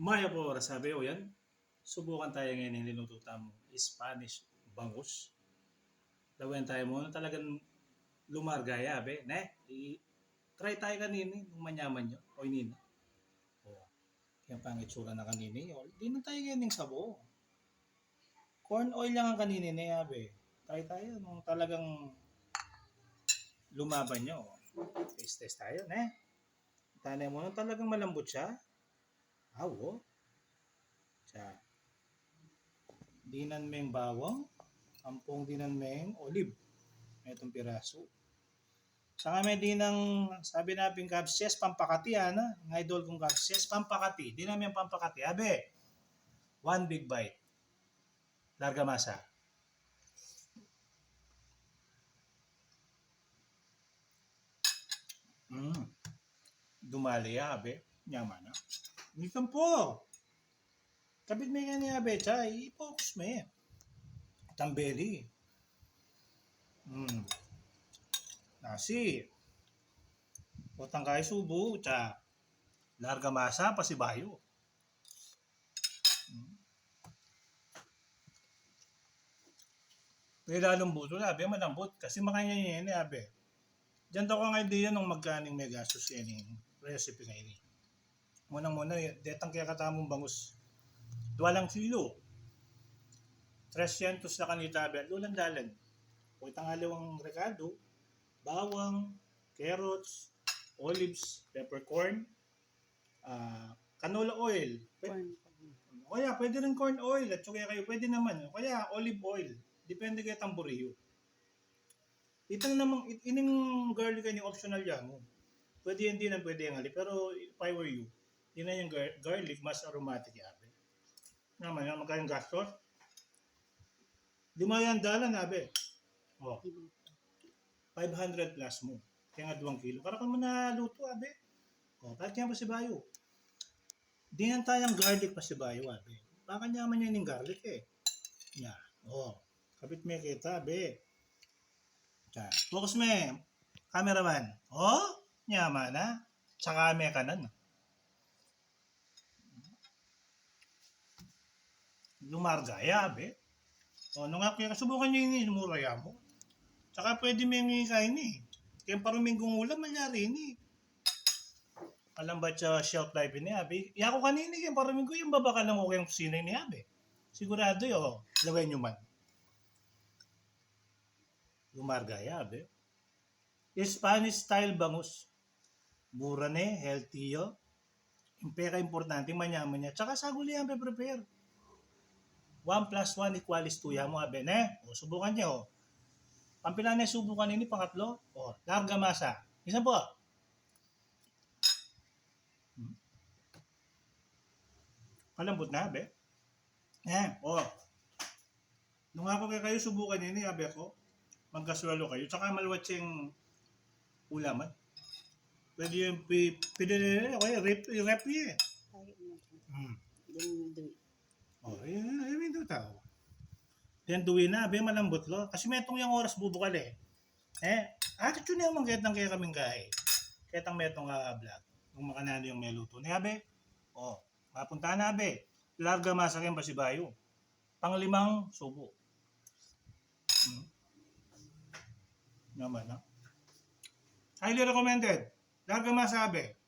Maya po oras sabi o yan. Subukan tayo ngayon ng niluto tamong Spanish bangus. Lawan tayo mo talagang lumargaya be. Ne? Try tayo kanini nung manyaman nyo. O inina. O. Kaya pang itsura na kanini. O, di na tayo ngayon ng sabo. Corn oil lang ang kanini na be. Try tayo nung talagang lumaban nyo. Test tayo, ne? Tanay mo nung talagang malambot siya. Oo. Siya. Dinan meng bawang, ampong dinan meng olive. Itong piraso. Saka may dinang, sabi natin kabses, pampakati, ana. Ng idol kong kabses, pampakati. Di namin pampakati. Abe, one big bite. Larga masa. Dumali abe. Nyaman na. Nikan po. Kabit may nga niya abe, chay. I-focus me. Tambeli. Nasi. Utang kay subo, cha. Larga masa, pasibayo. May lalong buto na, abe, malambot. Kasi makanya niya ni abe. Diyan daw ko ang idea nung magkaning may gastos yan yung recipe na ini. Muna, detang kaya katamong bangus. 2 kilo. 300 na kanita abe. Lulandalan. Pagkatang alawang rekado, bawang, carrots, olives, peppercorn, canola oil. Kaya pwede rin corn oil at kaya kayo pwede naman. Kaya olive oil. Depende kayo tamburiyo. Ito na namang, ining garlic ay optional yan. Pwede yan din, pwede yung hali. Pero if I were you, yun na yung garlic, mas aromatic yan. Naman, yung magkayong gastos. 500 abe. Oh. 500 plus mo. Kaya nga 2 kilo. Karakal mo na luto, abe. O, kahit kaya pasibayo. Di na tayong garlic pasibayo, abe. Baka nyaman yun yung garlic eh. Yan. O, kapit may kita, abe. Yan. Focus me. Cameraman. O, nyaman na. Tsaka may kanan. Lumargaya, abe. O, nung ako kaya subukan nyo yun, lumuraya mo. Tsaka pwede may kain eh. Kaya parang ulam, malyari ni. Alam ba siya shelf life ni Abe? Iya ko kanina kaya parang yung babaka lang okay ang kusina ni Abe. Sigurado yo, lagay nyo man. Lumargaya, Abe. Spanish style bangus. Mura ne, healthy yo. Impeka importante, manyaman niya. Tsaka saguli ang prepare. 1 plus 1 equals 2 yan mo, Abe, ne? O, subukan niyo. Pampilan na subukan ini pangatlo. O, larga masa. Isa po. Kalambot na, Abe. O. Nung ako kayo subukan ini, Abe ko, magkasualo kayo. Tsaka maluwat siyang ulaman. Pwede yung rep eh. O, yun ito tao. Then duwi na, Abe, malambot lo. Kasi may itong yung oras bubukal eh. Attitude niya mang kitang kaya kaming gahe. Kitang may itong vlog. Kung makanano yung may luto. Ni Abe, o, mapunta na, Abe. Larga masakin pasibayo. Pang-5 subo. Naman, no? Highly recommended. Larga masa, Abe.